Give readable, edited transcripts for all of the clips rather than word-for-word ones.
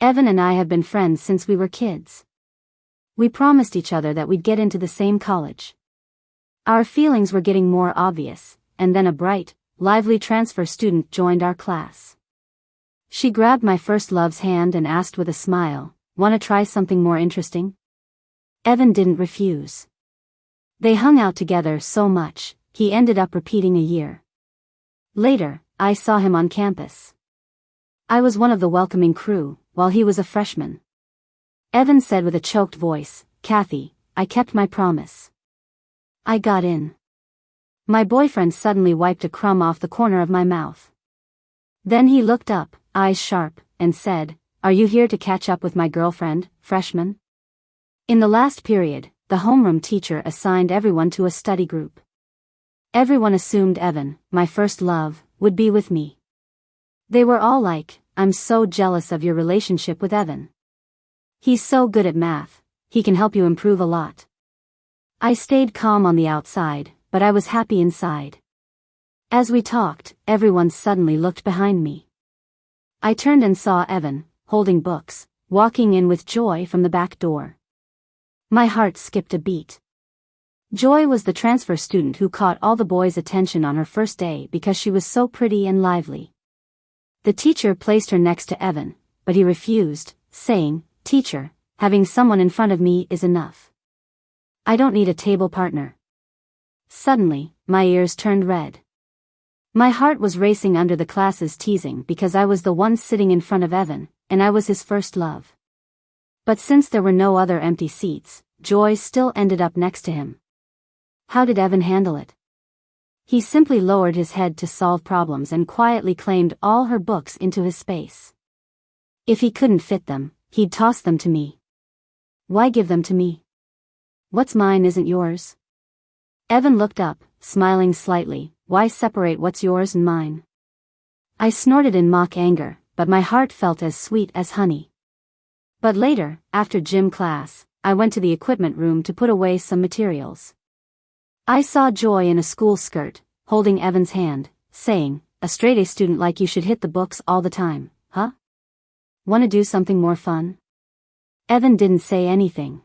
Evan and I have been friends since we were kids. We promised each other that we'd get into the same college. Our feelings were getting more obvious, and then a bright, lively transfer student joined our class. She grabbed my first love's hand and asked with a smile, "Want to try something more interesting?" Evan didn't refuse. They hung out together so much, he ended up repeating a year. Later, I saw him on campus. I was one of the welcoming crew, while he was a freshman. Evan said with a choked voice, "Kathy, I kept my promise. I got in." My boyfriend suddenly wiped a crumb off the corner of my mouth. Then he looked up, eyes sharp, and said, "Are you here to catch up with my girlfriend, freshman?" In the last period, the homeroom teacher assigned everyone to a study group. Everyone assumed Evan, my first love, would be with me. They were all like, "I'm so jealous of your relationship with Evan. He's so good at math, he can help you improve a lot." I stayed calm on the outside, but I was happy inside. As we talked, everyone suddenly looked behind me. I turned and saw Evan, holding books, walking in with Joy from the back door. My heart skipped a beat. Joy was the transfer student who caught all the boys' attention on her first day because she was so pretty and lively. The teacher placed her next to Evan, but he refused, saying, "Teacher, having someone in front of me is enough. I don't need a table partner." Suddenly, my ears turned red. My heart was racing under the class's teasing because I was the one sitting in front of Evan, and I was his first love. But since there were no other empty seats, Joy still ended up next to him. How did Evan handle it? He simply lowered his head to solve problems and quietly claimed all her books into his space. If he couldn't fit them, he'd toss them to me. Why give them to me? What's mine isn't yours. Evan looked up, smiling slightly. Why separate what's yours and mine? I snorted in mock anger, but my heart felt as sweet as honey. But later, after gym class, I went to the equipment room to put away some materials. I saw Joy in a school skirt, holding Evan's hand, saying, "A straight-A student like you should hit the books all the time, huh? Want to do something more fun?" Evan didn't say anything.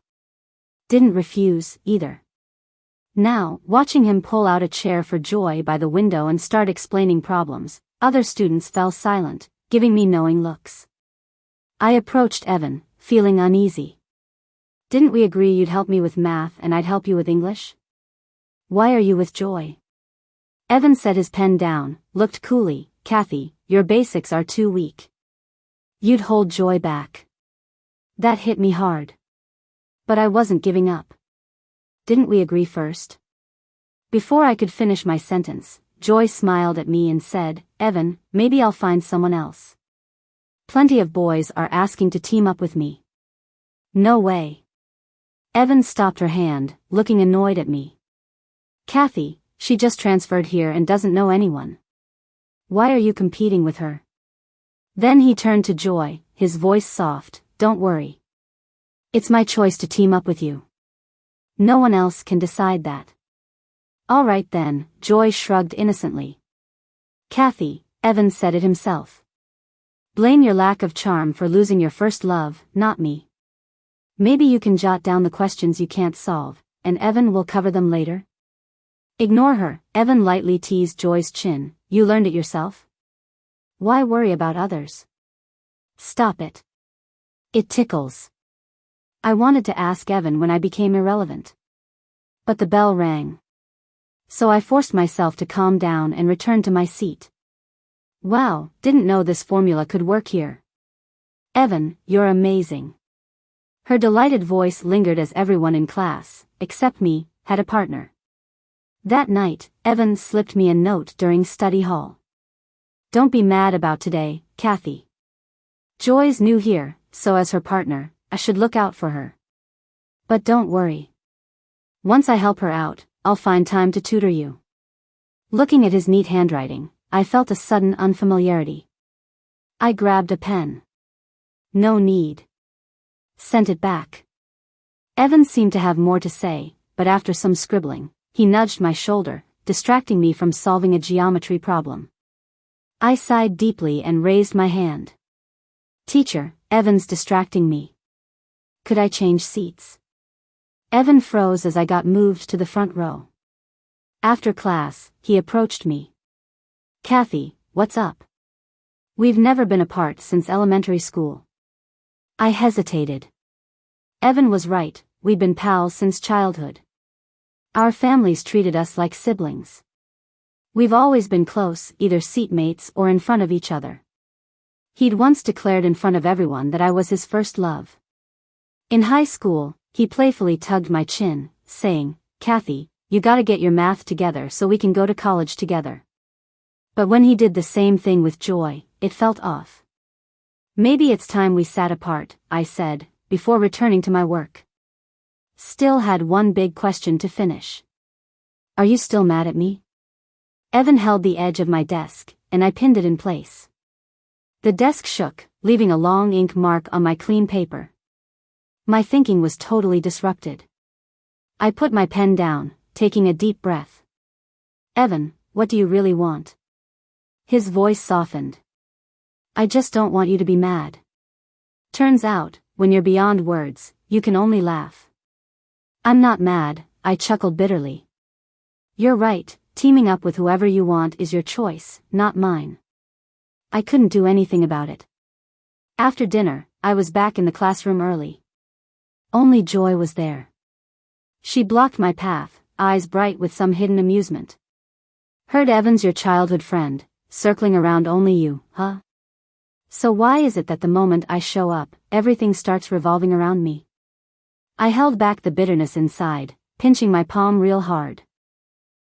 Didn't refuse, either. Now, watching him pull out a chair for Joy by the window and start explaining problems, other students fell silent, giving me knowing looks. I approached Evan, feeling uneasy. "Didn't we agree you'd help me with math and I'd help you with English? Why are you with Joy?" Evan set his pen down, looked coolly. "Kathy, your basics are too weak. You'd hold Joy back." That hit me hard. But I wasn't giving up. "Didn't we agree first?" Before I could finish my sentence, Joy smiled at me and said, "Evan, maybe I'll find someone else. Plenty of boys are asking to team up with me." "No way." Evan stopped her hand, looking annoyed at me. "Kathy, she just transferred here and doesn't know anyone. Why are you competing with her?" Then he turned to Joy, his voice soft. "Don't worry. It's my choice to team up with you. No one else can decide that." "All right then," Joy shrugged innocently. "Kathy, Evan said it himself. Blame your lack of charm for losing your first love, not me. Maybe you can jot down the questions you can't solve, and Evan will cover them later." "Ignore her," Evan lightly teased Joy's chin. "You learned it yourself. Why worry about others? Stop it. It tickles." I wanted to ask Evan when I became irrelevant. But the bell rang. So I forced myself to calm down and return to my seat. "Wow, didn't know this formula could work here. Evan, you're amazing." Her delighted voice lingered as everyone in class, except me, had a partner. That night, Evan slipped me a note during study hall. "Don't be mad about today, Kathy. Joy's new here, so as her partner, I should look out for her. But don't worry. Once I help her out, I'll find time to tutor you." Looking at his neat handwriting, I felt a sudden unfamiliarity. I grabbed a pen. "No need." Sent it back. Evan seemed to have more to say, but after some scribbling, he nudged my shoulder, distracting me from solving a geometry problem. I sighed deeply and raised my hand. "Teacher, Evan's distracting me. Could I change seats? Evan froze as I got moved to the front row. After class, he approached me. Kathy, what's up? We've never been apart since elementary school. I hesitated. Evan was right, we'd been pals since childhood. Our families treated us like siblings. We've always been close, either seatmates or in front of each other. He'd once declared in front of everyone that I was his first love. In high school, he playfully tugged my chin, saying, Kathy, you gotta get your math together so we can go to college together. But when he did the same thing with Joy, it felt off. Maybe it's time we sat apart, I said, before returning to my work. Still had one big question to finish. Are you still mad at me? Evan held the edge of my desk, and I pinned it in place. The desk shook, leaving a long ink mark on my clean paper. My thinking was totally disrupted. I put my pen down, taking a deep breath. Evan, what do you really want? His voice softened. I just don't want you to be mad. Turns out, when you're beyond words, you can only laugh. I'm not mad, I chuckled bitterly. You're right, teaming up with whoever you want is your choice, not mine. I couldn't do anything about it. After dinner, I was back in the classroom early. Only Joy was there. She blocked my path, eyes bright with some hidden amusement. Heard Evan's your childhood friend, circling around only you, huh? So why is it that the moment I show up, everything starts revolving around me? I held back the bitterness inside, pinching my palm real hard.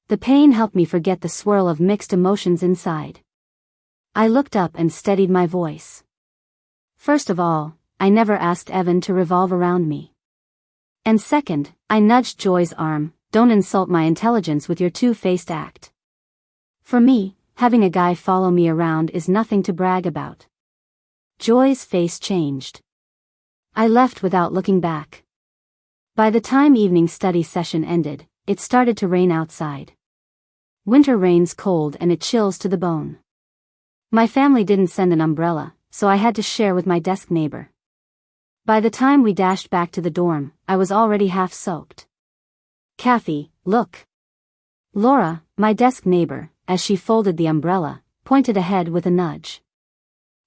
The pain helped me forget the swirl of mixed emotions inside. I looked up and steadied my voice. First of all, I never asked Evan to revolve around me. And second, I nudged Joy's arm, don't insult my intelligence with your two-faced act. For me, having a guy follow me around is nothing to brag about. Joy's face changed. I left without looking back. By the time evening study session ended, it started to rain outside. Winter rain's cold and it chills to the bone. My family didn't send an umbrella, so I had to share with my desk neighbor. By the time we dashed back to the dorm, I was already half soaked. Kathy, look. Laura, my desk neighbor, as she folded the umbrella, pointed ahead with a nudge.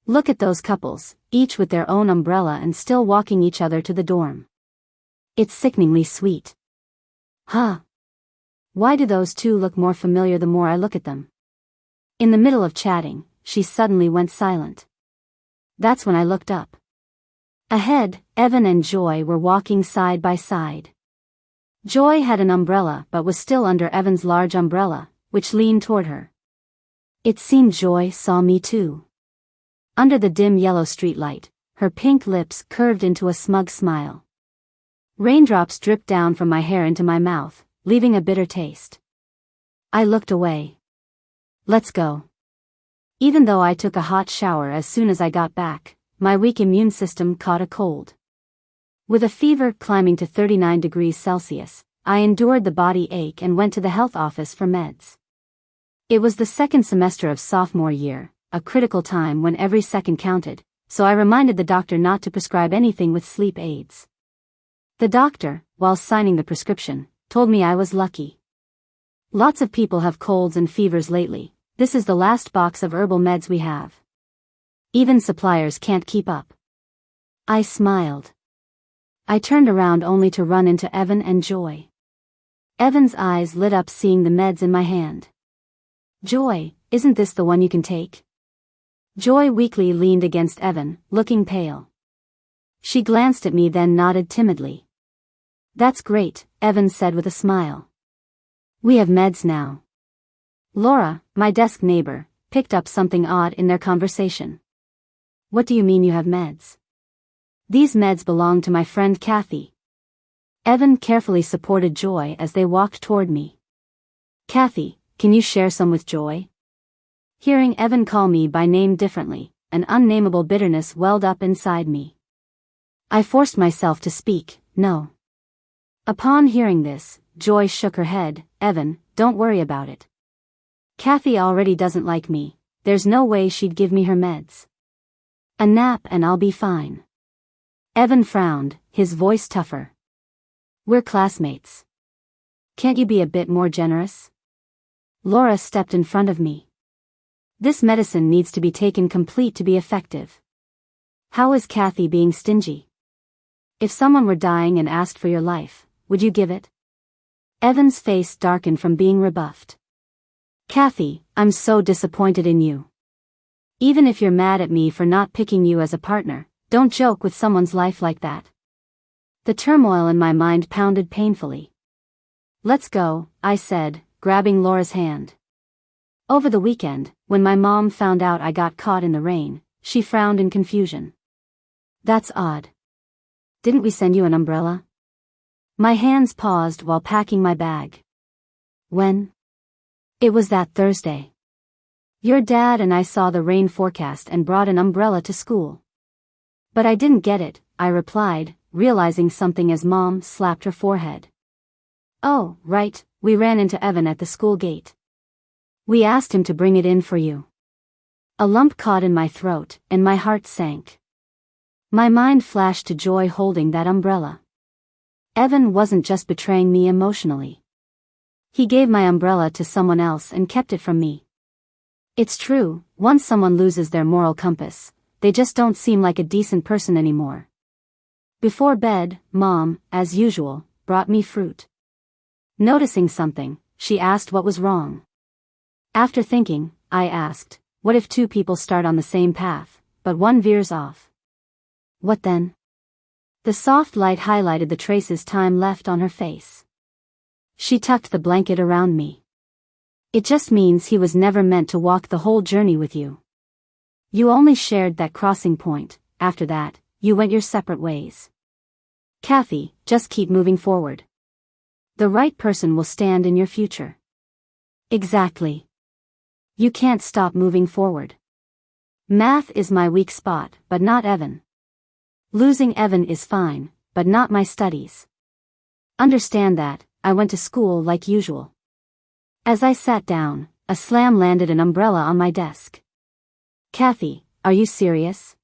Look at those couples, each with their own umbrella and still walking each other to the dorm. It's sickeningly sweet. Huh. Why do those two look more familiar the more I look at them? In the middle of chatting, she suddenly went silent. That's when I looked up. Ahead, Evan and Joy were walking side by side. Joy had an umbrella but was still under Evan's large umbrella, which leaned toward her. It seemed Joy saw me too. Under the dim yellow streetlight, her pink lips curved into a smug smile. Raindrops dripped down from my hair into my mouth, leaving a bitter taste. I looked away. Let's go. Even though I took a hot shower as soon as I got back, my weak immune system caught a cold. With a fever climbing to 39 degrees Celsius, I endured the body ache and went to the health office for meds. It was the second semester of sophomore year, a critical time when every second counted, so I reminded the doctor not to prescribe anything with sleep aids. The doctor, while signing the prescription, told me I was lucky. Lots of people have colds and fevers lately. This is the last box of herbal meds we have. Even suppliers can't keep up. I smiled. I turned around only to run into Evan and Joy. Evan's eyes lit up seeing the meds in my hand. Joy, isn't this the one you can take? Joy weakly leaned against Evan, looking pale. She glanced at me then nodded timidly. That's great, Evan said with a smile. We have meds now. Laura, my desk neighbor, picked up something odd in their conversation. What do you mean you have meds? These meds belong to my friend Kathy. Evan carefully supported Joy as they walked toward me. Kathy, can you share some with Joy? Hearing Evan call me by name differently, an unnameable bitterness welled up inside me. I forced myself to speak, no. Upon hearing this, Joy shook her head. Evan, don't worry about it. Kathy already doesn't like me, there's no way she'd give me her meds. A nap and I'll be fine. Evan frowned, his voice tougher. We're classmates. Can't you be a bit more generous? Laura stepped in front of me. This medicine needs to be taken complete to be effective. How is Kathy being stingy? If someone were dying and asked for your life, would you give it? Evan's face darkened from being rebuffed. Kathy, I'm so disappointed in you. Even if you're mad at me for not picking you as a partner, don't joke with someone's life like that. The turmoil in my mind pounded painfully. Let's go, I said, grabbing Laura's hand. Over the weekend, when my mom found out I got caught in the rain, she frowned in confusion. That's odd. Didn't we send you an umbrella? My hands paused while packing my bag. When? It was that Thursday. Your dad and I saw the rain forecast and brought an umbrella to school. But I didn't get it, I replied, realizing something as Mom slapped her forehead. Oh, right, we ran into Evan at the school gate. We asked him to bring it in for you. A lump caught in my throat, and my heart sank. My mind flashed to Joy holding that umbrella. Evan wasn't just betraying me emotionally. He gave my umbrella to someone else and kept it from me. It's true, once someone loses their moral compass, they just don't seem like a decent person anymore. Before bed, Mom, as usual, brought me fruit. Noticing something, she asked what was wrong. After thinking, I asked, what if two people start on the same path, but one veers off? What then? The soft light highlighted the traces time left on her face. She tucked the blanket around me. It just means he was never meant to walk the whole journey with you. You only shared that crossing point. After that, you went your separate ways. Kathy, just keep moving forward. The right person will stand in your future. Exactly. You can't stop moving forward. Math is my weak spot, but not Evan. Losing Evan is fine, but not my studies. Understand that, I went to school like usual. As I sat down, a slam landed an umbrella on my desk. Kathy, are you serious?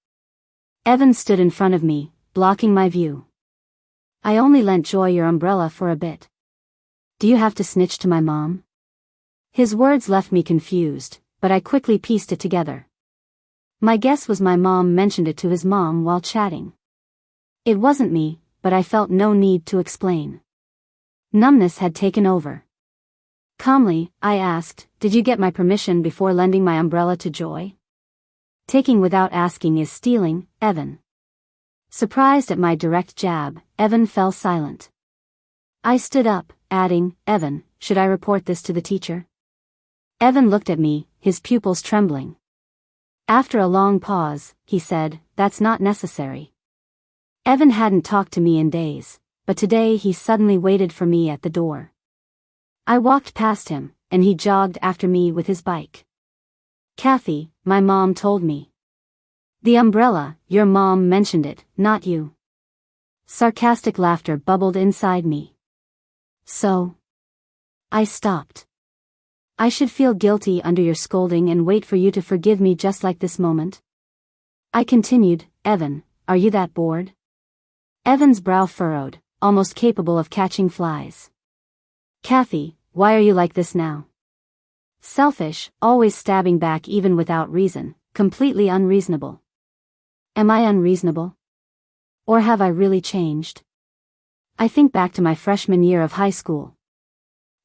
Evan stood in front of me, blocking my view. I only lent Joy your umbrella for a bit. Do you have to snitch to my mom? His words left me confused, but I quickly pieced it together. My guess was my mom mentioned it to his mom while chatting. It wasn't me, but I felt no need to explain. Numbness had taken over. Calmly, I asked, did you get my permission before lending my umbrella to Joy? Taking without asking is stealing, Evan. Surprised at my direct jab, Evan fell silent. I stood up, adding, Evan, should I report this to the teacher? Evan looked at me, his pupils trembling. After a long pause, he said, that's not necessary. Evan hadn't talked to me in days, but today he suddenly waited for me at the door. I walked past him, and he jogged after me with his bike. Kathy, my mom told me. The umbrella, your mom mentioned it, not you. Sarcastic laughter bubbled inside me. So? I stopped. I should feel guilty under your scolding and wait for you to forgive me just like this moment? I continued, Evan, are you that bored? Evan's brow furrowed, almost capable of catching flies. Kathy, why are you like this now? Selfish, always stabbing back even without reason, completely unreasonable. Am I unreasonable? Or have I really changed? I think back to my freshman year of high school.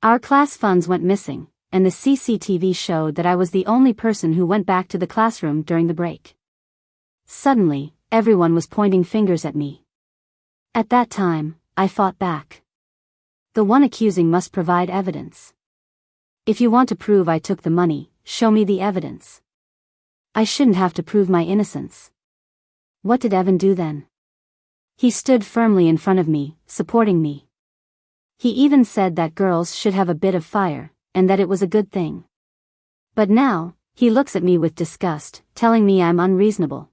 Our class funds went missing, and the CCTV showed that I was the only person who went back to the classroom during the break. Suddenly, everyone was pointing fingers at me. At that time, I fought back. The one accusing must provide evidence. If you want to prove I took the money, show me the evidence. I shouldn't have to prove my innocence. What did Evan do then? He stood firmly in front of me, supporting me. He even said that girls should have a bit of fire, and that it was a good thing. But now, he looks at me with disgust, telling me I'm unreasonable.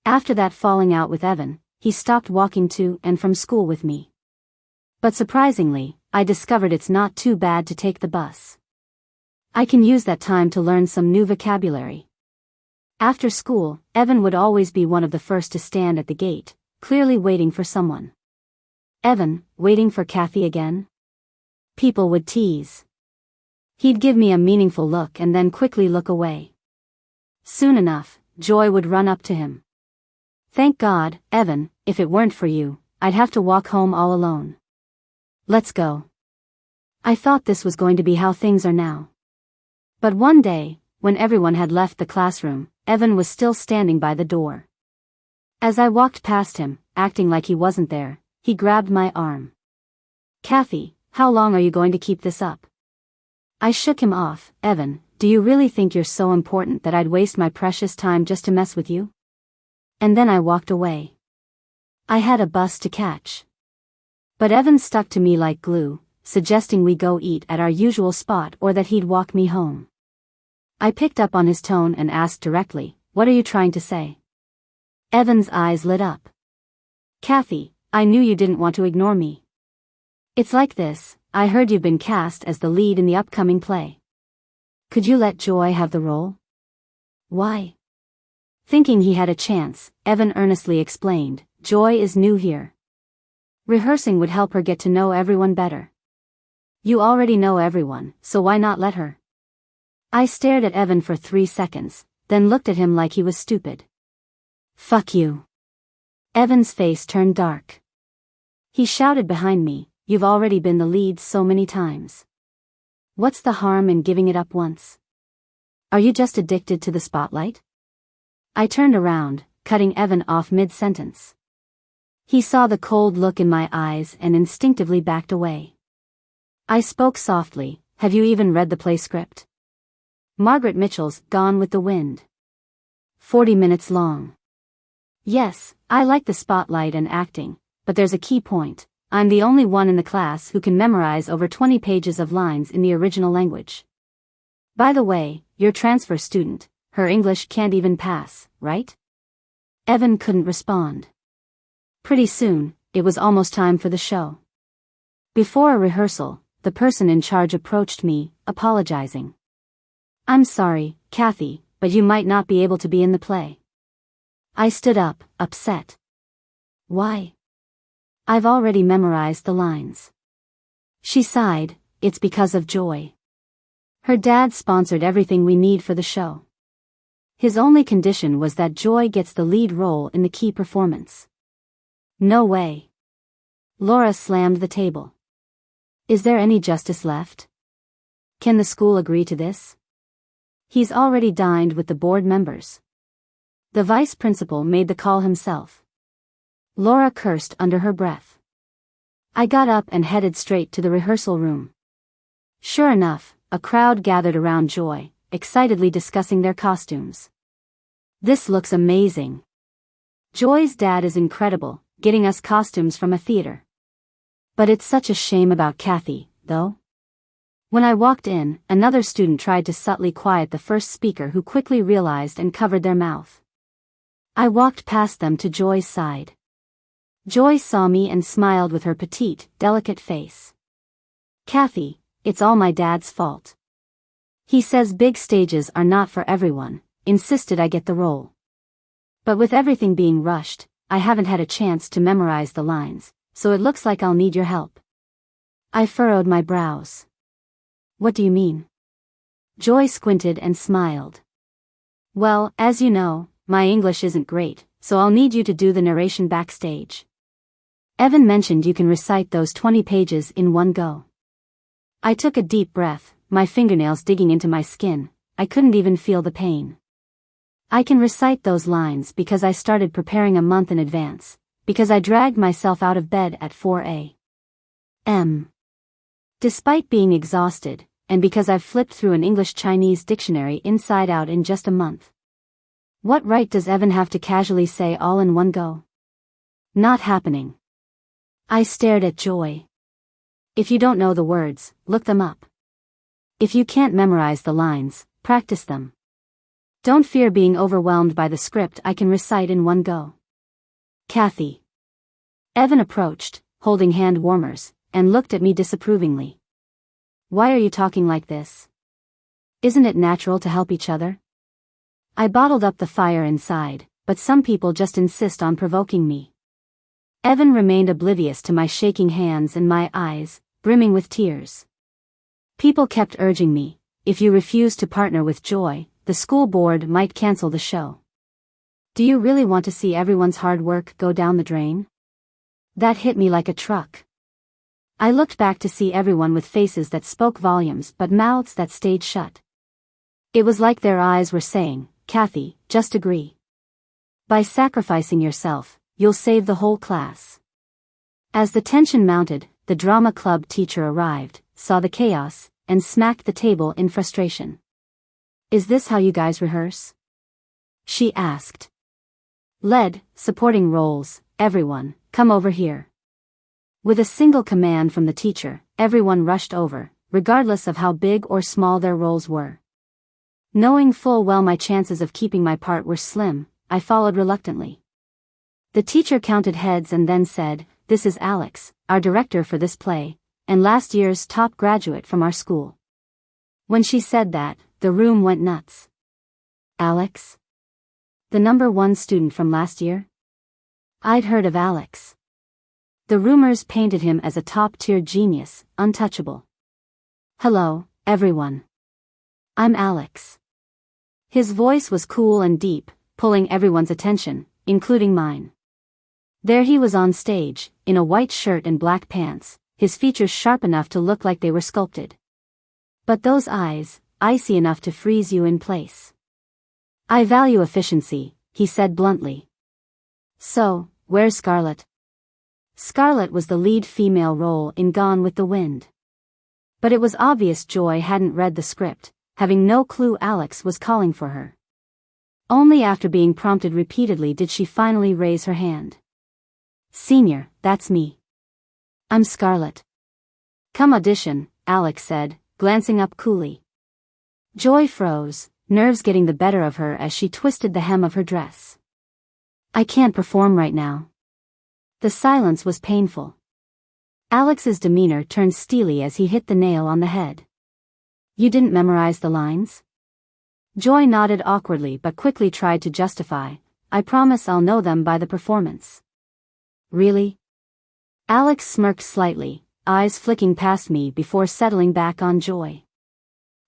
After that falling out with Evan, he stopped walking to and from school with me. But surprisingly, I discovered it's not too bad to take the bus. I can use that time to learn some new vocabulary. After school, Evan would always be one of the first to stand at the gate, clearly waiting for someone. Evan, waiting for Kathy again? People would tease. He'd give me a meaningful look and then quickly look away. Soon enough, Joy would run up to him. Thank God, Evan, if it weren't for you, I'd have to walk home all alone. Let's go. I thought this was going to be how things are now. But one day, when everyone had left the classroom, Evan was still standing by the door. As I walked past him, acting like he wasn't there, he grabbed my arm. Kathy, how long are you going to keep this up? I shook him off. Evan, do you really think you're so important that I'd waste my precious time just to mess with you? And then I walked away. I had a bus to catch. But Evan stuck to me like glue, suggesting we go eat at our usual spot or that he'd walk me home. I picked up on his tone and asked directly, what are you trying to say? Evan's eyes lit up. Kathy, I knew you didn't want to ignore me. It's like this, I heard you've been cast as the lead in the upcoming play. Could you let Joy have the role? Why? Thinking he had a chance, Evan earnestly explained, Joy is new here. Rehearsing would help her get to know everyone better. You already know everyone, so why not let her? I stared at Evan for 3 seconds, then looked at him like he was stupid. Fuck you. Evan's face turned dark. He shouted behind me, you've already been the lead so many times. What's the harm in giving it up once? Are you just addicted to the spotlight? I turned around, cutting Evan off mid-sentence. He saw the cold look in my eyes and instinctively backed away. I spoke softly, have you even read the play script? Margaret Mitchell's Gone with the Wind. 40 minutes long. Yes, I like the spotlight and acting, but there's a key point. I'm the only one in the class who can memorize over 20 pages of lines in the original language. By the way, your transfer student, her English can't even pass, right? Evan couldn't respond. Pretty soon, it was almost time for the show. Before a rehearsal, the person in charge approached me, apologizing. I'm sorry, Kathy, but you might not be able to be in the play. I stood up, upset. Why? I've already memorized the lines. She sighed, it's because of Joy. Her dad sponsored everything we need for the show. His only condition was that Joy gets the lead role in the key performance. No way. Laura slammed the table. Is there any justice left? Can the school agree to this? He's already dined with the board members. The vice principal made the call himself. Laura cursed under her breath. I got up and headed straight to the rehearsal room. Sure enough, a crowd gathered around Joy, excitedly discussing their costumes. This looks amazing. Joy's dad is incredible, getting us costumes from a theater. But it's such a shame about Kathy, though. When I walked in, another student tried to subtly quiet the first speaker who quickly realized and covered their mouth. I walked past them to Joy's side. Joy saw me and smiled with her petite, delicate face. Kathy, it's all my dad's fault. He says big stages are not for everyone, insisted I get the role. But with everything being rushed, I haven't had a chance to memorize the lines, so it looks like I'll need your help. I furrowed my brows. What do you mean? Joy squinted and smiled. Well, as you know, my English isn't great, so I'll need you to do the narration backstage. Evan mentioned you can recite those 20 pages in one go. I took a deep breath, my fingernails digging into my skin. I couldn't even feel the pain. I can recite those lines because I started preparing a month in advance, because I dragged myself out of bed at 4 a.m. Despite being exhausted, and because I've flipped through an English-Chinese dictionary inside out in just a month. What right does Evan have to casually say all in one go? Not happening. I stared at Joy. If you don't know the words, look them up. If you can't memorize the lines, practice them. Don't fear being overwhelmed by the script I can recite in one go. Kathy. Evan approached, holding hand warmers, and looked at me disapprovingly. Why are you talking like this? Isn't it natural to help each other? I bottled up the fire inside, but some people just insist on provoking me. Evan remained oblivious to my shaking hands and my eyes, brimming with tears. People kept urging me, if you refuse to partner with Joy, the school board might cancel the show. Do you really want to see everyone's hard work go down the drain? That hit me like a truck. I looked back to see everyone with faces that spoke volumes but mouths that stayed shut. It was like their eyes were saying, Kathy, just agree. By sacrificing yourself, you'll save the whole class. As the tension mounted, the drama club teacher arrived, saw the chaos, and smacked the table in frustration. Is this how you guys rehearse? She asked. Lead, supporting roles, everyone, come over here. With a single command from the teacher, everyone rushed over, regardless of how big or small their roles were. Knowing full well my chances of keeping my part were slim, I followed reluctantly. The teacher counted heads and then said, This is Alex, our director for this play, and last year's top graduate from our school. When she said that, the room went nuts. Alex? The #1 student from last year? I'd heard of Alex. The rumors painted him as a top-tier genius, untouchable. Hello, everyone. I'm Alex. His voice was cool and deep, pulling everyone's attention, including mine. There he was on stage, in a white shirt and black pants, his features sharp enough to look like they were sculpted. But those eyes, icy enough to freeze you in place. I value efficiency, he said bluntly. So, where's Scarlett? Scarlett was the lead female role in Gone with the Wind. But it was obvious Joy hadn't read the script, having no clue Alex was calling for her. Only after being prompted repeatedly did she finally raise her hand. Senior, that's me. I'm Scarlett. Come audition, Alex said, glancing up coolly. Joy froze, nerves getting the better of her as she twisted the hem of her dress. I can't perform right now. The silence was painful. Alex's demeanor turned steely as he hit the nail on the head. You didn't memorize the lines? Joy nodded awkwardly but quickly tried to justify, I promise I'll know them by the performance. Really? Alex smirked slightly, eyes flicking past me before settling back on Joy.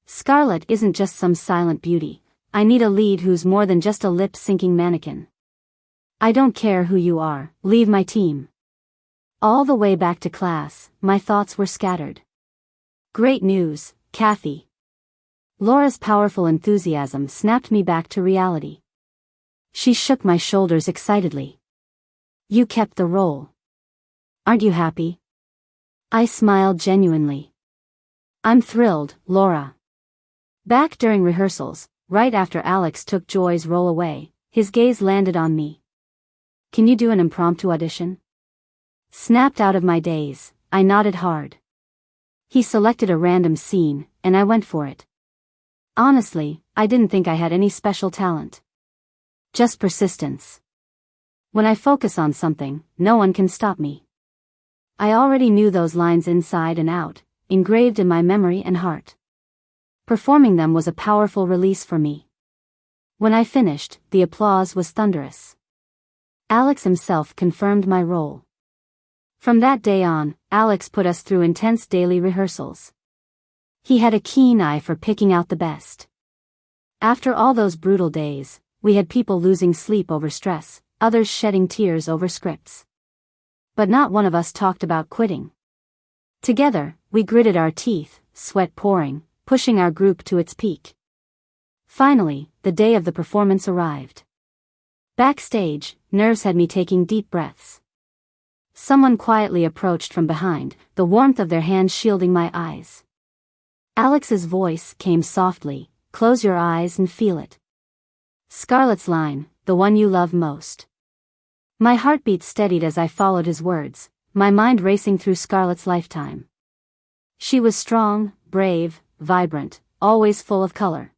Scarlett isn't just some silent beauty, I need a lead who's more than just a lip-syncing mannequin. I don't care who you are, leave my team. All the way back to class, my thoughts were scattered. Great news, Kathy. Laura's powerful enthusiasm snapped me back to reality. She shook my shoulders excitedly. You kept the role. Aren't you happy? I smiled genuinely. I'm thrilled, Laura. Back during rehearsals, right after Alex took Joy's role away, his gaze landed on me. Can you do an impromptu audition? Snapped out of my daze, I nodded hard. He selected a random scene, and I went for it. Honestly, I didn't think I had any special talent. Just persistence. When I focus on something, no one can stop me. I already knew those lines inside and out, engraved in my memory and heart. Performing them was a powerful release for me. When I finished, the applause was thunderous. Alex himself confirmed my role. From that day on, Alex put us through intense daily rehearsals. He had a keen eye for picking out the best. After all those brutal days, we had people losing sleep over stress, others shedding tears over scripts. But not one of us talked about quitting. Together, we gritted our teeth, sweat pouring, pushing our group to its peak. Finally, the day of the performance arrived. Backstage, nerves had me taking deep breaths. Someone quietly approached from behind, the warmth of their hand shielding my eyes. Alex's voice came softly, close your eyes and feel it. Scarlett's line, the one you love most. My heartbeat steadied as I followed his words, my mind racing through Scarlett's lifetime. She was strong, brave, vibrant, always full of color.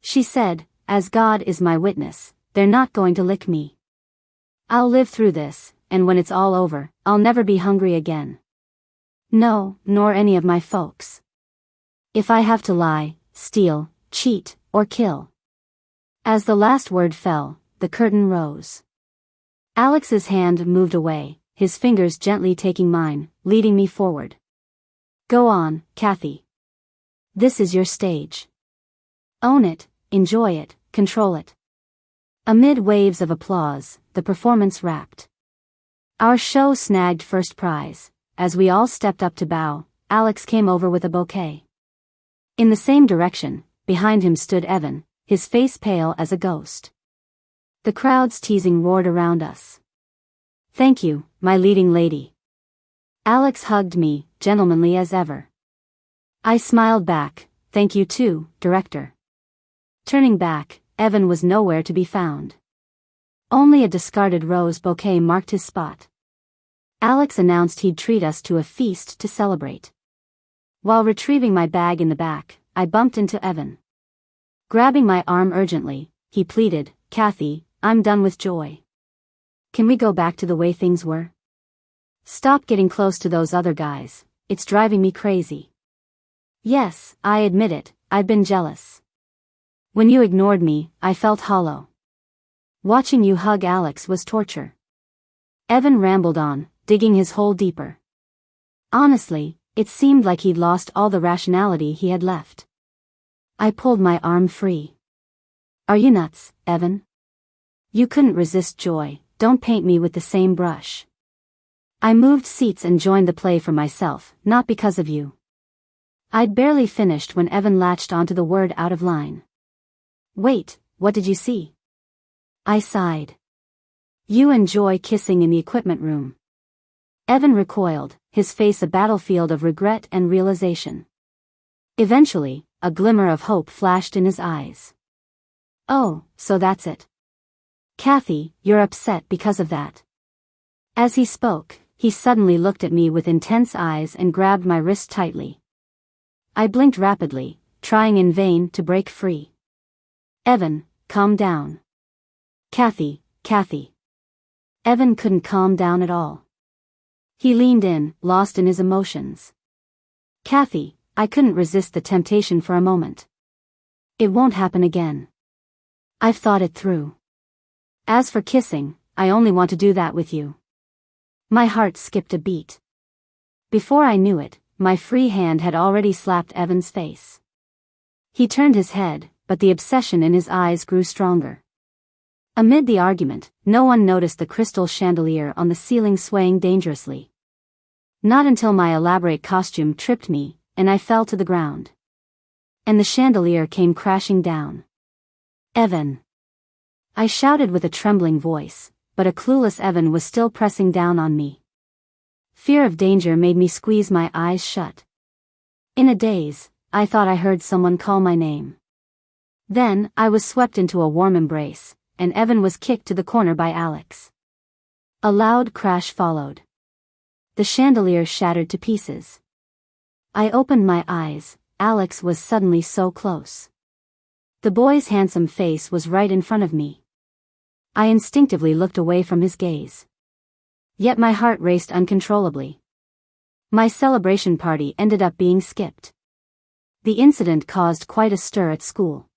She said, as God is my witness, they're not going to lick me. I'll live through this, and when it's all over, I'll never be hungry again. No, nor any of my folks. If I have to lie, steal, cheat, or kill, As the last word fell, the curtain rose. Alex's hand moved away, his fingers gently taking mine, leading me forward. Go on, Kathy. This is your stage. Own it, enjoy it, control it. Amid waves of applause, the performance wrapped. Our show snagged first prize. As we all stepped up to bow, Alex came over with a bouquet. In the same direction, behind him stood Evan, his face pale as a ghost. The crowd's teasing roared around us. Thank you, my leading lady. Alex hugged me, gentlemanly as ever. I smiled back, thank you too, director. Turning back, Evan was nowhere to be found. Only a discarded rose bouquet marked his spot. Alex announced he'd treat us to a feast to celebrate. While retrieving my bag in the back, I bumped into Evan. Grabbing my arm urgently, he pleaded, Kathy, I'm done with Joy. Can we go back to the way things were? Stop getting close to those other guys, it's driving me crazy. Yes, I admit it, I've been jealous. When you ignored me, I felt hollow. Watching you hug Alex was torture. Evan rambled on, digging his hole deeper. Honestly, it seemed like he'd lost all the rationality he had left. I pulled my arm free. Are you nuts, Evan? You couldn't resist Joy, don't paint me with the same brush. I moved seats and joined the play for myself, not because of you. I'd barely finished when Evan latched onto the word out of line. Wait, what did you see? I sighed. You and Joy kissing in the equipment room. Evan recoiled, his face a battlefield of regret and realization. Eventually, a glimmer of hope flashed in his eyes. Oh, so that's it. Kathy, you're upset because of that. As he spoke, he suddenly looked at me with intense eyes and grabbed my wrist tightly. I blinked rapidly, trying in vain to break free. Evan, calm down. Kathy. Evan couldn't calm down at all. He leaned in, lost in his emotions. Kathy, I couldn't resist the temptation for a moment. It won't happen again. I've thought it through. As for kissing, I only want to do that with you. My heart skipped a beat. Before I knew it, my free hand had already slapped Evan's face. He turned his head, but the obsession in his eyes grew stronger. Amid the argument, no one noticed the crystal chandelier on the ceiling swaying dangerously. Not until my elaborate costume tripped me, and I fell to the ground. And the chandelier came crashing down. Evan! I shouted with a trembling voice, but a clueless Evan was still pressing down on me. Fear of danger made me squeeze my eyes shut. In a daze, I thought I heard someone call my name. Then, I was swept into a warm embrace, and Evan was kicked to the corner by Alex. A loud crash followed. The chandelier shattered to pieces. I opened my eyes, Alex was suddenly so close. The boy's handsome face was right in front of me. I instinctively looked away from his gaze. Yet my heart raced uncontrollably. My celebration party ended up being skipped. The incident caused quite a stir at school.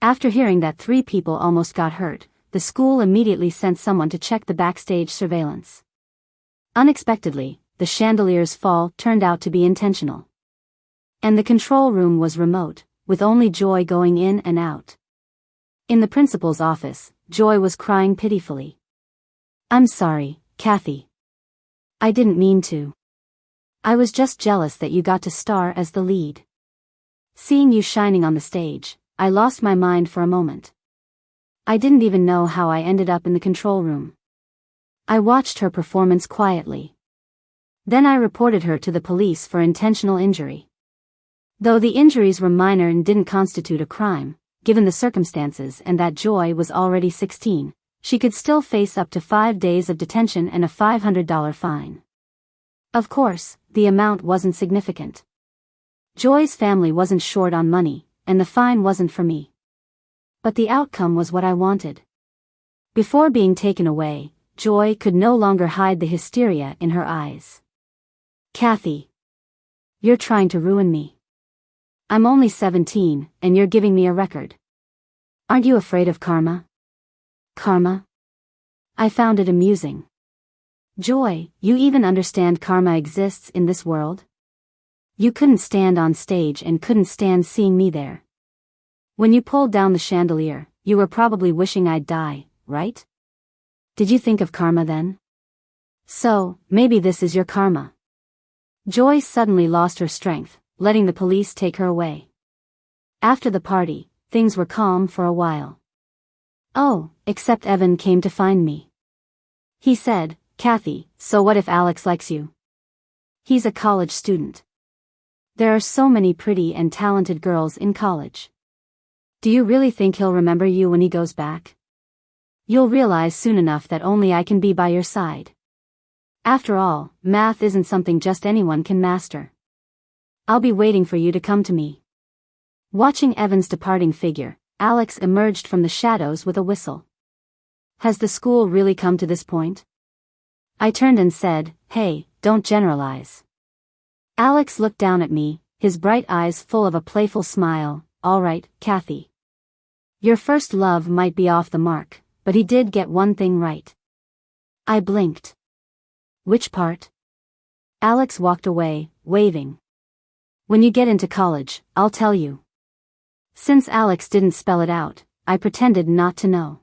After hearing that 3 people almost got hurt, the school immediately sent someone to check the backstage surveillance. Unexpectedly, the chandelier's fall turned out to be intentional. And the control room was remote, with only Joy going in and out. In the principal's office, Joy was crying pitifully. I'm sorry, Kathy. I didn't mean to. I was just jealous that you got to star as the lead. Seeing you shining on the stage, I lost my mind for a moment. I didn't even know how I ended up in the control room. I watched her performance quietly. Then I reported her to the police for intentional injury. Though the injuries were minor and didn't constitute a crime, given the circumstances and that Joy was already 16, she could still face up to 5 days of detention and a $500 fine. Of course, the amount wasn't significant. Joy's family wasn't short on money, and the fine wasn't for me. But the outcome was what I wanted. Before being taken away, Joy could no longer hide the hysteria in her eyes. Kathy. You're trying to ruin me. I'm only 17, and you're giving me a record. Aren't you afraid of karma? Karma? I found it amusing. Joy, you even understand karma exists in this world? You couldn't stand on stage and couldn't stand seeing me there. When you pulled down the chandelier, you were probably wishing I'd die, right? Did you think of karma then? So, maybe this is your karma. Joy suddenly lost her strength, letting the police take her away. After the party, things were calm for a while. Oh, except Evan came to find me. He said, "Kathy, so what if Alex likes you?" He's a college student. There are so many pretty and talented girls in college. Do you really think he'll remember you when he goes back? You'll realize soon enough that only I can be by your side. After all, math isn't something just anyone can master. I'll be waiting for you to come to me. Watching Evan's departing figure, Alex emerged from the shadows with a whistle. Has the school really come to this point? I turned and said, "Hey, don't generalize." Alex looked down at me, his bright eyes full of a playful smile. "All right, Kathy. Your first love might be off the mark, but he did get one thing right." I blinked. Which part? Alex walked away, waving. "When you get into college, I'll tell you." Since Alex didn't spell it out, I pretended not to know.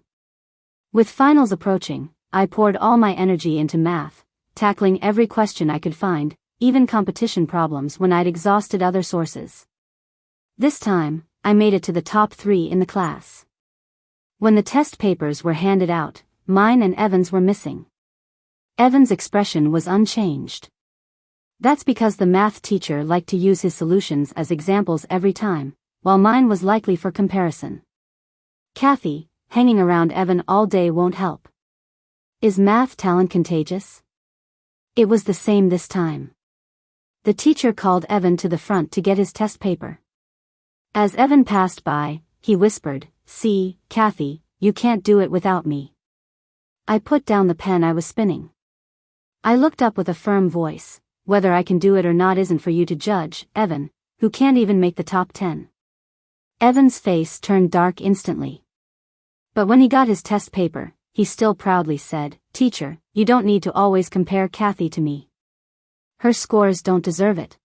With finals approaching, I poured all my energy into math, tackling every question I could find, even competition problems when I'd exhausted other sources. This time, I made it to the top 3 in the class. When the test papers were handed out, mine and Evan's were missing. Evan's expression was unchanged. That's because the math teacher liked to use his solutions as examples every time, while mine was likely for comparison. "Kathy, hanging around Evan all day won't help. Is math talent contagious?" It was the same this time. The teacher called Evan to the front to get his test paper. As Evan passed by, he whispered, "See, Kathy, you can't do it without me." I put down the pen I was spinning. I looked up with a firm voice. "Whether I can do it or not isn't for you to judge, Evan, who can't even make the top 10. Evan's face turned dark instantly. But when he got his test paper, he still proudly said, "Teacher, you don't need to always compare Kathy to me. Her scores don't deserve it."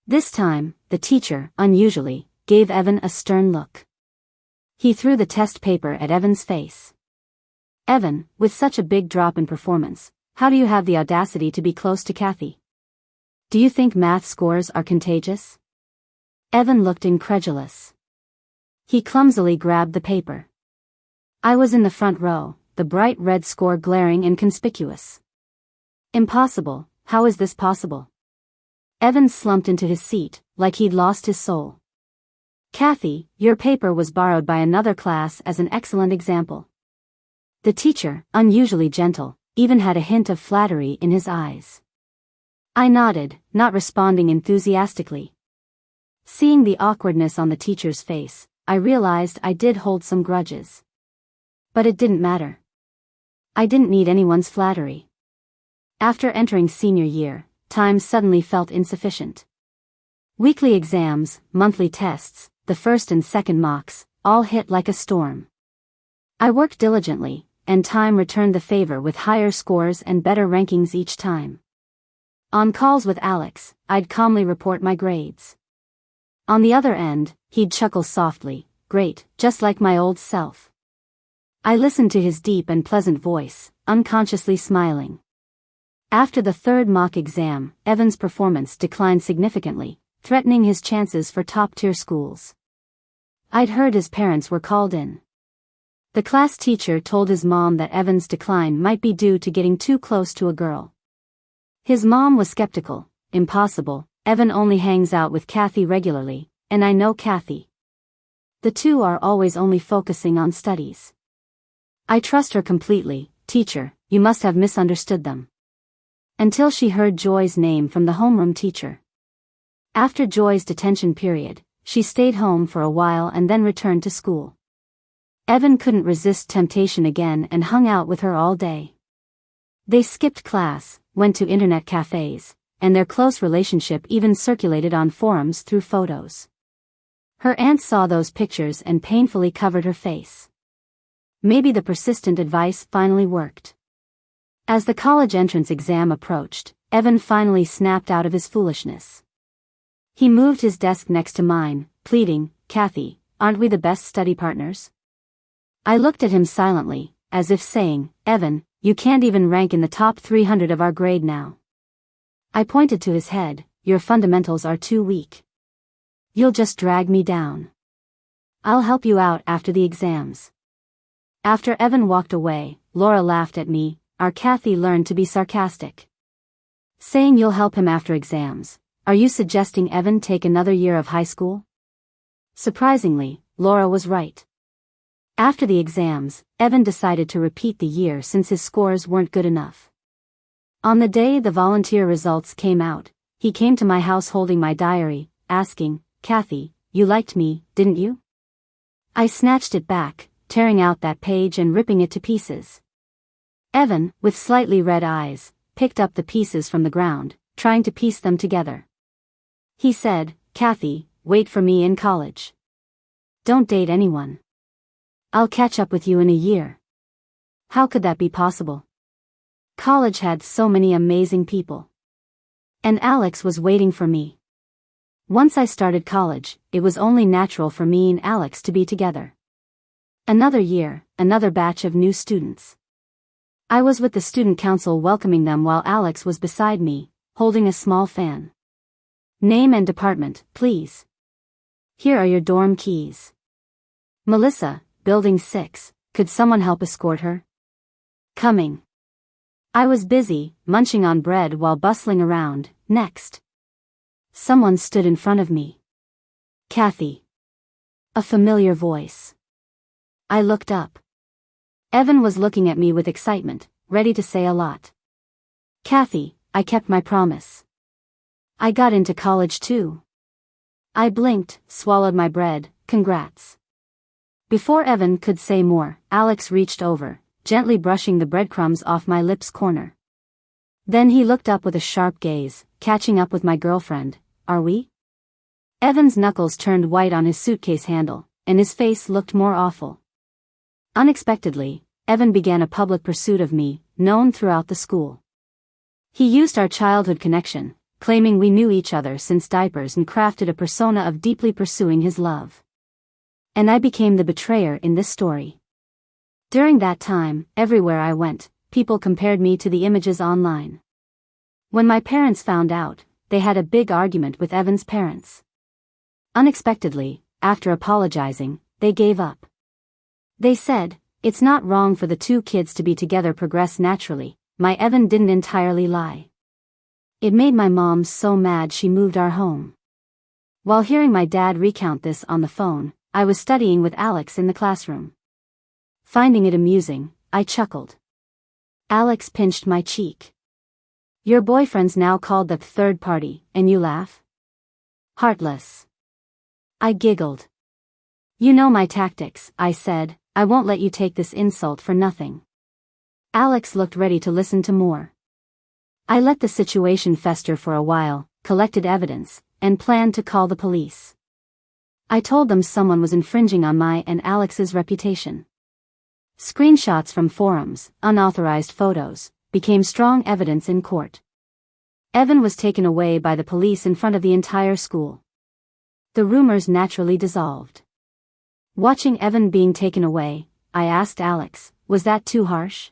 This time, the teacher, unusually, gave Evan a stern look. He threw the test paper at Evan's face. "Evan, with such a big drop in performance, how do you have the audacity to be close to Kathy? Do you think math scores are contagious?" Evan looked incredulous. He clumsily grabbed the paper. I was in the front row, the bright red score glaring and conspicuous. "Impossible, how is this possible?" Evan slumped into his seat, like he'd lost his soul. "Kathy, your paper was borrowed by another class as an excellent example." The teacher, unusually gentle, even had a hint of flattery in his eyes. I nodded, not responding enthusiastically. Seeing the awkwardness on the teacher's face, I realized I did hold some grudges. But it didn't matter. I didn't need anyone's flattery. After entering senior year, time suddenly felt insufficient. Weekly exams, monthly tests, the first and second mocks, all hit like a storm. I worked diligently, and time returned the favor with higher scores and better rankings each time. On calls with Alex, I'd calmly report my grades. On the other end, he'd chuckle softly, "Great, just like my old self." I listened to his deep and pleasant voice, unconsciously smiling. After the third mock exam, Evan's performance declined significantly, threatening his chances for top-tier schools. I'd heard his parents were called in. The class teacher told his mom that Evan's decline might be due to getting too close to a girl. His mom was skeptical. "Impossible, Evan only hangs out with Kathy regularly, and I know Kathy. The two are always only focusing on studies. I trust her completely. Teacher, you must have misunderstood them." Until she heard Joy's name from the homeroom teacher. After Joy's detention period, she stayed home for a while and then returned to school. Evan couldn't resist temptation again and hung out with her all day. They skipped class, went to internet cafes, and their close relationship even circulated on forums through photos. Her aunt saw those pictures and painfully covered her face. Maybe the persistent advice finally worked. As the college entrance exam approached, Evan finally snapped out of his foolishness. He moved his desk next to mine, pleading, "Kathy, aren't we the best study partners?" I looked at him silently, as if saying, "Evan, you can't even rank in the top 300 of our grade now." I pointed to his head. "Your fundamentals are too weak. You'll just drag me down. I'll help you out after the exams." After Evan walked away, Laura laughed at me. Our Kathy learned to be sarcastic. Saying you'll help him after exams, are you suggesting Evan take another year of high school? Surprisingly, Laura was right. After the exams, Evan decided to repeat the year since his scores weren't good enough. On the day the volunteer results came out, he came to my house holding my diary, asking, "Kathy, you liked me, didn't you?" I snatched it back, tearing out that page and ripping it to pieces. Evan, with slightly red eyes, picked up the pieces from the ground, trying to piece them together. He said, "Kathy, wait for me in college. Don't date anyone. I'll catch up with you in a year." How could that be possible? College had so many amazing people. And Alex was waiting for me. Once I started college, it was only natural for me and Alex to be together. Another year, another batch of new students. I was with the student council welcoming them while Alex was beside me, holding a small fan. "Name and department, please. Here are your dorm keys. Melissa, Building 6, could someone help escort her?" Coming. I was busy, munching on bread while bustling around. Next. Someone stood in front of me. "Kathy." A familiar voice. I looked up. Evan was looking at me with excitement, ready to say a lot. "Kathy, I kept my promise. I got into college too." I blinked, swallowed my bread. "Congrats." Before Evan could say more, Alex reached over, gently brushing the breadcrumbs off my lips' corner. Then he looked up with a sharp gaze, "Catching up with my girlfriend, are we?" Evan's knuckles turned white on his suitcase handle, and his face looked more awful. Unexpectedly, Evan began a public pursuit of me, known throughout the school. He used our childhood connection, claiming we knew each other since diapers, and crafted a persona of deeply pursuing his love. And I became the betrayer in this story. During that time, everywhere I went, people compared me to the images online. When my parents found out, they had a big argument with Evan's parents. Unexpectedly, after apologizing, they gave up. They said, "It's not wrong for the two kids to be together, progress naturally." My Evan didn't entirely lie. It made my mom so mad she moved our home. While hearing my dad recount this on the phone, I was studying with Alex in the classroom. Finding it amusing, I chuckled. Alex pinched my cheek. "Your boyfriend's now called the third party, and you laugh? Heartless." I giggled. "You know my tactics," I said. "I won't let you take this insult for nothing." Alex looked ready to listen to more. I let the situation fester for a while, collected evidence, and planned to call the police. I told them someone was infringing on my and Alex's reputation. Screenshots from forums, unauthorized photos, became strong evidence in court. Evan was taken away by the police in front of the entire school. The rumors naturally dissolved. Watching Evan being taken away, I asked Alex, "Was that too harsh?"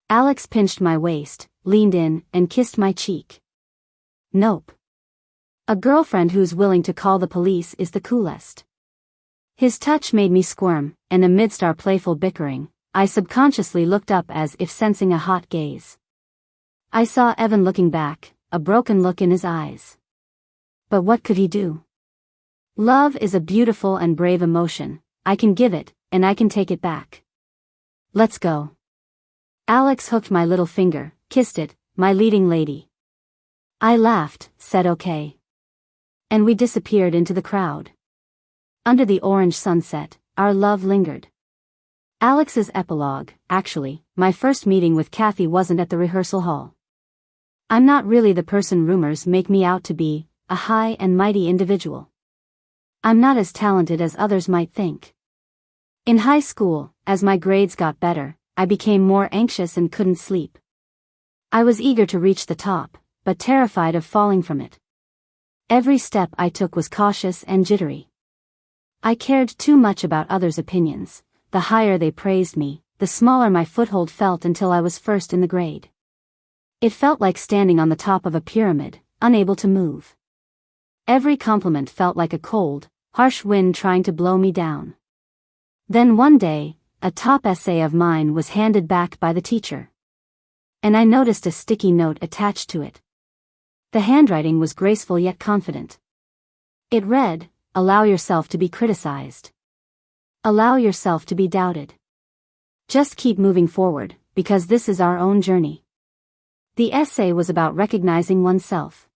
Alex pinched my waist, leaned in, and kissed my cheek. "Nope. A girlfriend who's willing to call the police is the coolest." His touch made me squirm, and amidst our playful bickering, I subconsciously looked up as if sensing a hot gaze. I saw Evan looking back, a broken look in his eyes. But what could he do? Love is a beautiful and brave emotion. I can give it, and I can take it back. "Let's go." Alex hooked my little finger, kissed it, "My leading lady." I laughed, said okay. And we disappeared into the crowd. Under the orange sunset, our love lingered. Alex's epilogue. Actually, my first meeting with Kathy wasn't at the rehearsal hall. I'm not really the person rumors make me out to be, a high and mighty individual. I'm not as talented as others might think. In high school, as my grades got better, I became more anxious and couldn't sleep. I was eager to reach the top, but terrified of falling from it. Every step I took was cautious and jittery. I cared too much about others' opinions. The higher they praised me, the smaller my foothold felt until I was first in the grade. It felt like standing on the top of a pyramid, unable to move. Every compliment felt like a cold, harsh wind trying to blow me down. Then one day, a top essay of mine was handed back by the teacher. And I noticed a sticky note attached to it. The handwriting was graceful yet confident. It read, "Allow yourself to be criticized. Allow yourself to be doubted. Just keep moving forward, because this is our own journey." The essay was about recognizing oneself.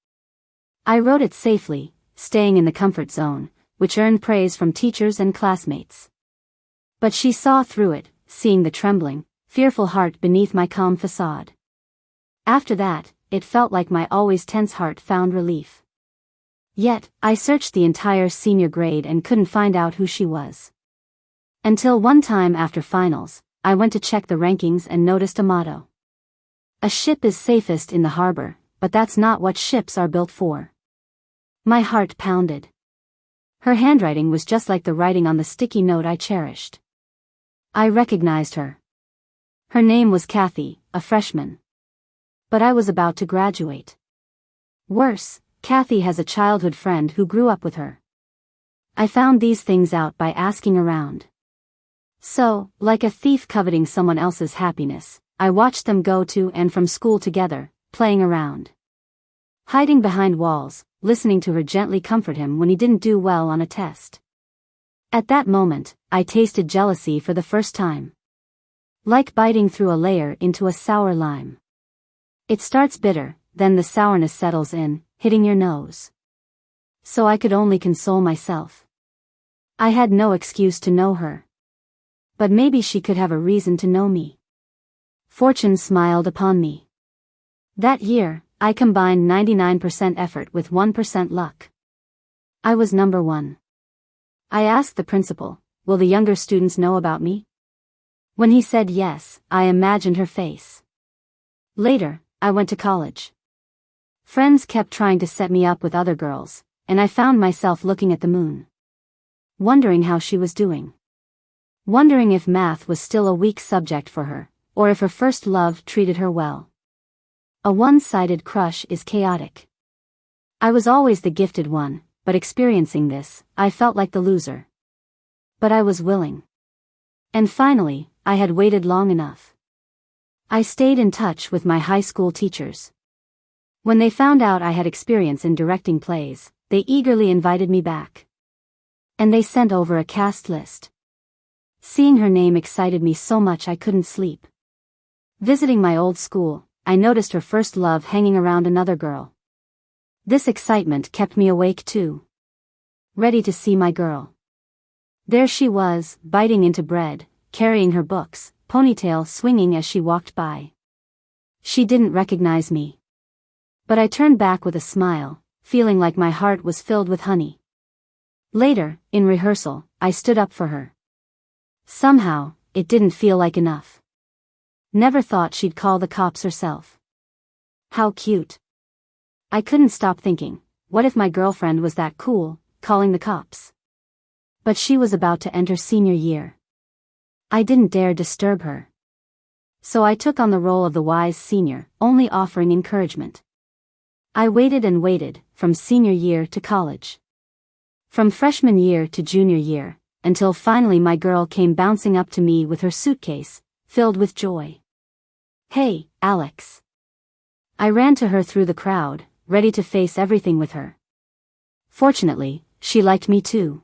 I wrote it safely, staying in the comfort zone, which earned praise from teachers and classmates. But she saw through it, seeing the trembling, fearful heart beneath my calm facade. After that, it felt like my always tense heart found relief. Yet, I searched the entire senior grade and couldn't find out who she was. Until one time after finals, I went to check the rankings and noticed a motto. "A ship is safest in the harbor, but that's not what ships are built for." My heart pounded. Her handwriting was just like the writing on the sticky note I cherished. I recognized her. Her name was Kathy, a freshman. But I was about to graduate. Worse, Kathy has a childhood friend who grew up with her. I found these things out by asking around. So, like a thief coveting someone else's happiness, I watched them go to and from school together, playing around. Hiding behind walls, listening to her gently comfort him when he didn't do well on a test. At that moment, I tasted jealousy for the first time. Like biting through a layer into a sour lime. It starts bitter, then the sourness settles in, hitting your nose. So I could only console myself. I had no excuse to know her. But maybe she could have a reason to know me. Fortune smiled upon me. That year, I combined 99% effort with 1% luck. I was number one. I asked the principal, "Will the younger students know about me?" When he said yes, I imagined her face. Later, I went to college. Friends kept trying to set me up with other girls, and I found myself looking at the moon. Wondering how she was doing. Wondering if math was still a weak subject for her, or if her first love treated her well. A one-sided crush is chaotic. I was always the gifted one, but experiencing this, I felt like the loser. But I was willing. And finally, I had waited long enough. I stayed in touch with my high school teachers. When they found out I had experience in directing plays, they eagerly invited me back. And they sent over a cast list. Seeing her name excited me so much I couldn't sleep. Visiting my old school, I noticed her first love hanging around another girl. This excitement kept me awake too. Ready to see my girl. There she was, biting into bread, carrying her books, ponytail swinging as she walked by. She didn't recognize me. But I turned back with a smile, feeling like my heart was filled with honey. Later, in rehearsal, I stood up for her. Somehow, it didn't feel like enough. Never thought she'd call the cops herself. How cute. I couldn't stop thinking, what if my girlfriend was that cool, calling the cops? But she was about to enter senior year. I didn't dare disturb her. So I took on the role of the wise senior, only offering encouragement. I waited and waited, from senior year to college. From freshman year to junior year, until finally my girl came bouncing up to me with her suitcase, filled with joy. "Hey, Alex." I ran to her through the crowd, ready to face everything with her. Fortunately, she liked me too.